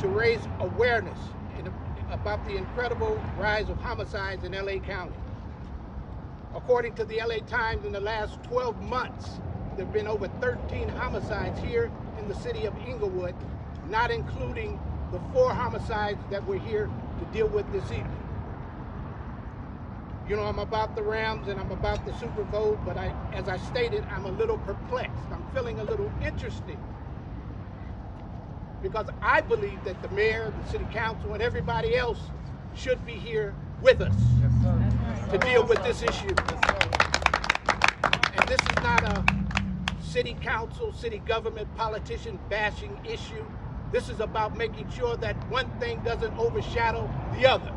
to raise awareness about the incredible rise of homicides in LA County. According to the LA Times, in the last 12 months, there have been over 13 homicides here in the city of Inglewood, not including the 4 homicides that we're here to deal with this evening. You know, I'm about the Rams and I'm about the Super Bowl, but as I stated, I'm a little perplexed. I'm feeling a little interesting because I believe that the mayor, the city council, and everybody else should be here with us to deal with this issue. And this is not a city council, city government, politician bashing issue. This is about making sure that one thing doesn't overshadow the other.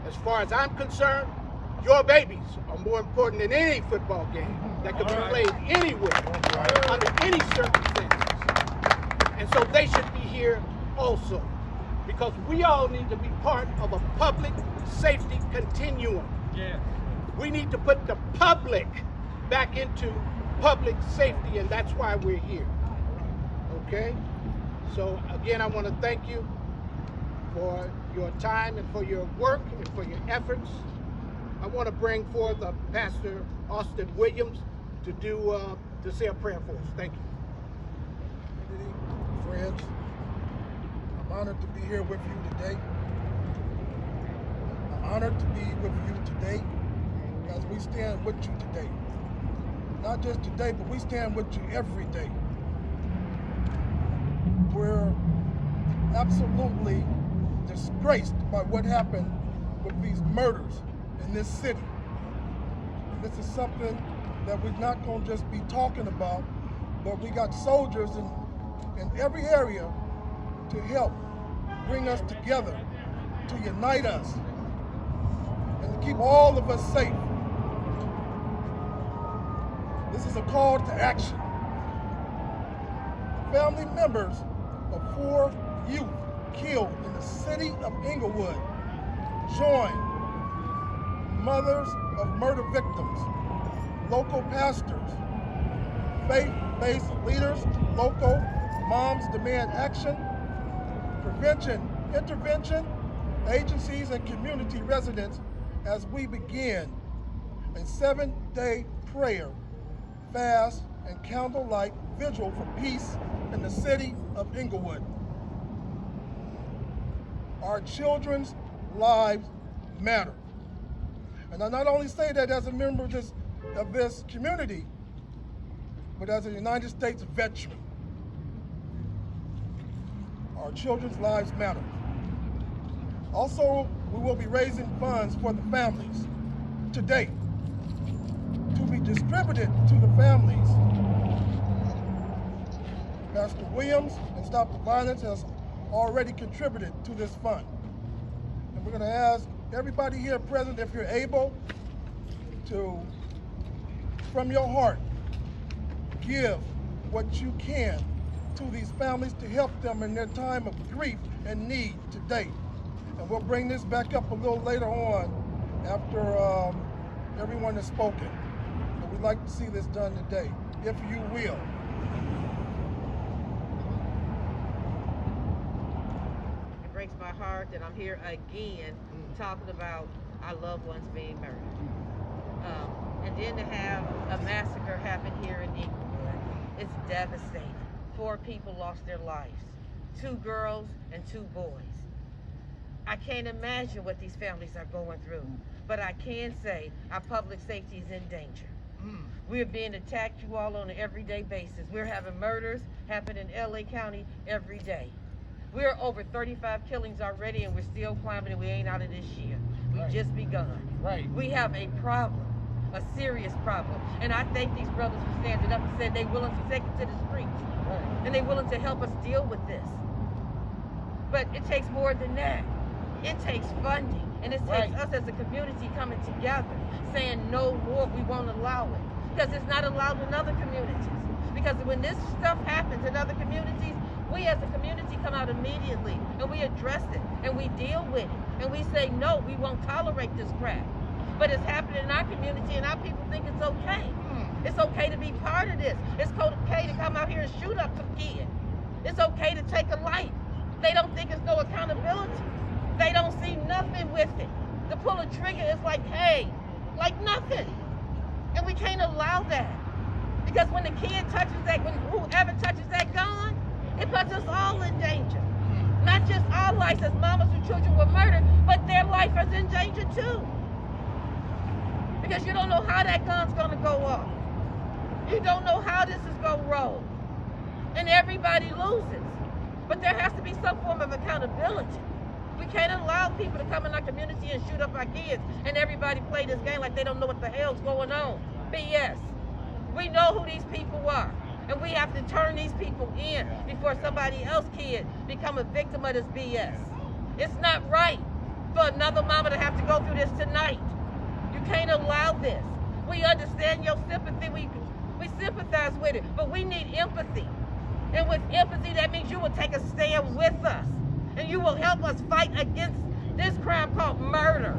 As far as I'm concerned, your babies are more important than any football game that could be played anywhere, under any circumstances. And so they should be here also, because we all need to be part of a public safety continuum. Yeah. We need to put the public back into public safety, and that's why we're here. Okay? So again, I want to thank you for your time and for your work and for your efforts. I want to bring forth Pastor Austin Williams to say a prayer for us. Thank you. Friends, I'm honored to be here with you today. I'm honored to be with you today as we stand with you today. Not just today, but we stand with you every day. We're absolutely disgraced by what happened with these murders in this city. And this is something that we're not going to just be talking about, but we got soldiers in every area to help bring us together, to unite us, and to keep all of us safe. This is a call to action. Family members of 4 youth killed in the city of Inglewood join mothers of murder victims, local pastors, faith-based leaders, local moms demand action, prevention, intervention, agencies and community residents as we begin a 7-day prayer, fast, and candlelight vigil for peace in the city of Inglewood. Our children's lives matter. And I not only say that as a member of this community, but as a United States veteran. Our children's lives matter. Also, we will be raising funds for the families today to be distributed to the families. Pastor Williams and Stop the Violence has already contributed to this fund. And we're going to ask everybody here present, if you're able to, from your heart, give what you can to these families to help them in their time of grief and need today. And we'll bring this back up a little later on after everyone has spoken. But we'd like to see this done today, if you will. It breaks my heart that I'm here again talking about our loved ones being murdered. And then to have a massacre happen here in Inglewood, it's devastating. 4 people lost their lives, 2 girls and 2 boys. I can't imagine what these families are going through, but I can say our public safety is in danger. We're being attacked, you all, on an everyday basis. We're having murders happen in LA County every day. We're over 35 killings already, and we're still climbing, and we ain't out of this year. We've just begun. Right. We have a problem, a serious problem. And I thank these brothers for standing up and said they're willing to take it to the streets. Right. And they're willing to help us deal with this. But it takes more than that. It takes funding. And it takes us as a community coming together, saying no more, we won't allow it. Because it's not allowed in other communities. Because when this stuff happens in other communities, we as a community come out immediately and we address it and we deal with it. And we say, no, we won't tolerate this crap. But it's happening in our community and our people think it's okay. It's okay to be part of this. It's okay to come out here and shoot up some kids. It's okay to take a life. They don't think it's no it's like, hey, like nothing. And we can't allow that. Because when the kid touches that, when whoever touches that gun, it puts us all in danger. Not just our lives as mamas whose children were murdered, but their life is in danger too. Because you don't know how that gun's gonna go off. You don't know how this is gonna roll. And everybody loses. But there has to be some form of accountability. We can't allow people to come in our community and shoot up our kids and everybody play this game like they don't know what the hell's going on. BS. We know who these people are. And we have to turn these people in before somebody else's kid become a victim of this BS. It's not right for another mama to have to go through this tonight. You can't allow this. We understand your sympathy. We sympathize with it, but we need empathy. And with empathy, that means you will take a stand with us. And you will help us fight against this crime called murder.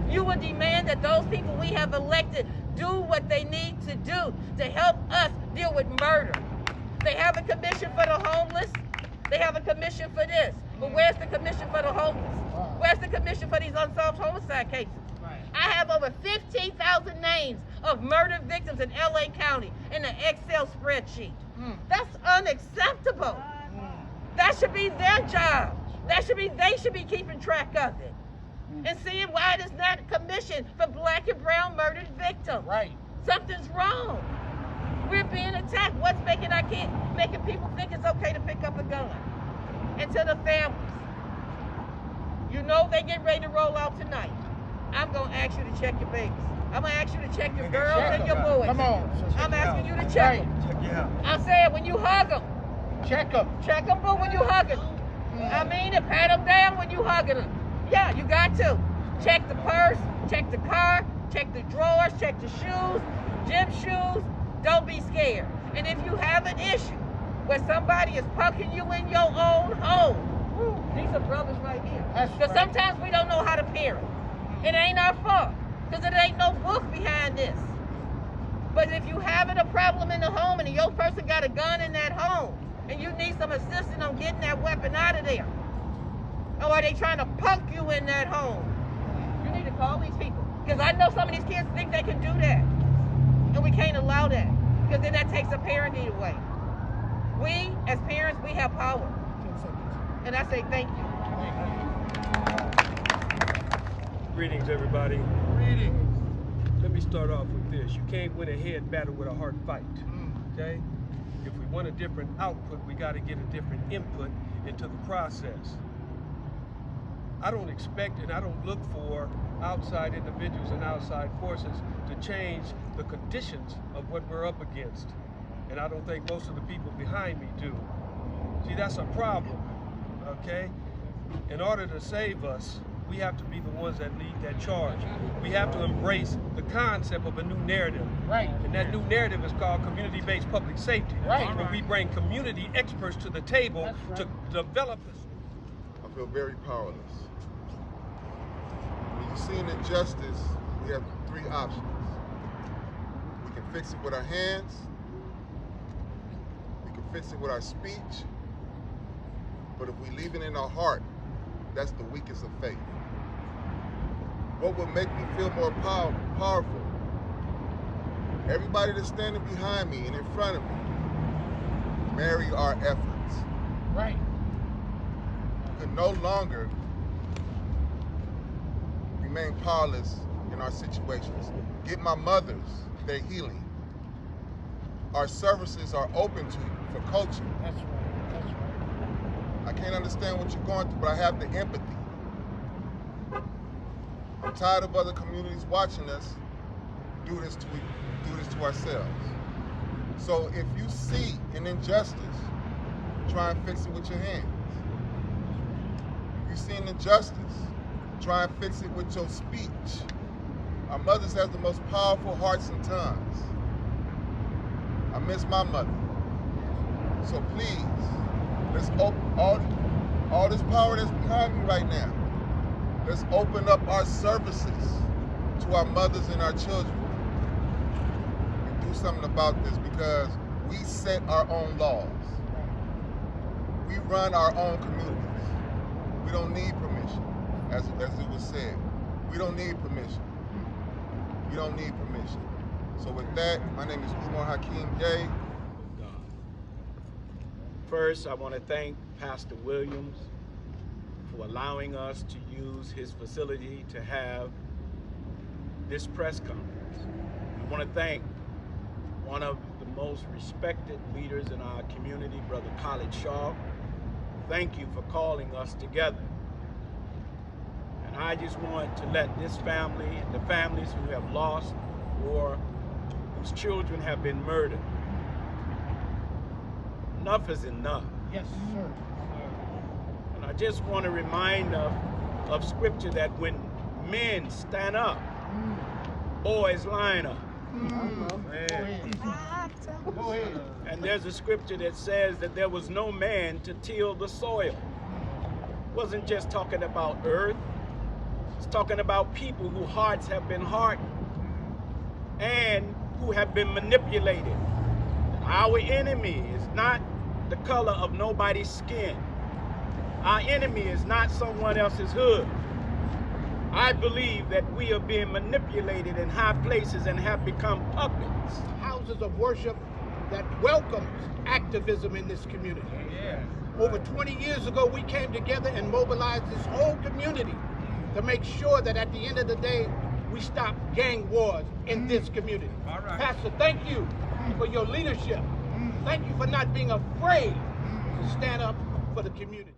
You will demand that those people we have elected do what they need to do to help us deal with murder. They have a commission for the homeless. They have a commission for this. But where's the commission for the homeless? Where's the commission for these unsolved homicide cases? I have over 15,000 names of murder victims in LA County in an Excel spreadsheet. That's unacceptable. That should be their job. They should be keeping track of it. And seeing why it is not a commission for black and brown murdered victims. Right. Something's wrong. We're being attacked. What's making our kids, making people think it's okay to pick up a gun? And to the families, you know they get ready to roll out tonight. I'm gonna ask you to check your babies. I'm gonna ask you to check your girls and your boys. Come on. I'm asking you to check them. Check you out. I'm saying when you hug them, Check them. check them, boo, when you hugging them. I mean, and pat them down when you hugging them. Yeah, you got to. Check the purse, check the car, check the drawers, check the shoes, gym shoes. Don't be scared. And if you have an issue where somebody is punking you in your own home, these are brothers right here. Because sometimes we don't know how to parent. It ain't our fault, because it ain't no book behind this. But if you having a problem in the home and the young person got a gun in that home, and you need some assistance on getting that weapon out of there, or are they trying to punk you in that home, you need to call these people. Because I know some of these kids think they can do that. And we can't allow that, because then that takes a parenting away. We, as parents, we have power. And I say thank you. Greetings, everybody. Greetings. Let me start off with this. You can't win a head battle with a hard fight, okay? If we want a different output, we got to get a different input into the process. I don't expect and I don't look for outside individuals and outside forces to change the conditions of what we're up against. And I don't think most of the people behind me do. See, that's a problem, okay? In order to save us, we have to be the ones that lead that charge. We have to embrace the concept of a new narrative. Right. And that new narrative is called community-based public safety. Right. Where we bring community experts to the table to develop this. I feel very powerless. When you see an injustice, we have three options. We can fix it with our hands, we can fix it with our speech, but if we leave it in our heart, that's the weakest of faith. What would make me feel more powerful? Everybody that's standing behind me and in front of me, marry our efforts. Right. We could no longer remain powerless in our situations. Get my mothers their healing. Our services are open to you for coaching. That's right. That's right. I can't understand what you're going through, but I have the empathy. I'm tired of other communities watching us do this to ourselves. So if you see an injustice, try and fix it with your hands. If you see an injustice, try and fix it with your speech. Our mothers have the most powerful hearts and tongues. I miss my mother. So please, let's open all this power that's behind me right now. Let's open up our services to our mothers and our children and do something about this, because we set our own laws. We run our own communities. We don't need permission, as it was said. We don't need permission. We don't need permission. So with that, my name is Umar Hakeem J. First, I want to thank Pastor Williams for allowing us to use his facility to have this press conference. I want to thank one of the most respected leaders in our community, Brother Khalid Shaw. Thank you for calling us together. And I just want to let this family and the families who have lost or whose children have been murdered, enough is enough. Yes, sir. And I just want to remind of scripture that when men stand up, boys line up. Go ahead. And there's a scripture that says that there was no man to till the soil. It wasn't just talking about earth. It's talking about people whose hearts have been hardened and who have been manipulated. Our enemy is not the color of nobody's skin. Our enemy is not someone else's hood. I believe that we are being manipulated in high places and have become puppets. Houses of worship that welcomes activism in this community. Yeah. Over 20 years ago, we came together and mobilized this whole community to make sure that at the end of the day, we stop gang wars in this community. All right. Pastor, thank you for your leadership. Thank you for not being afraid to stand up for the community.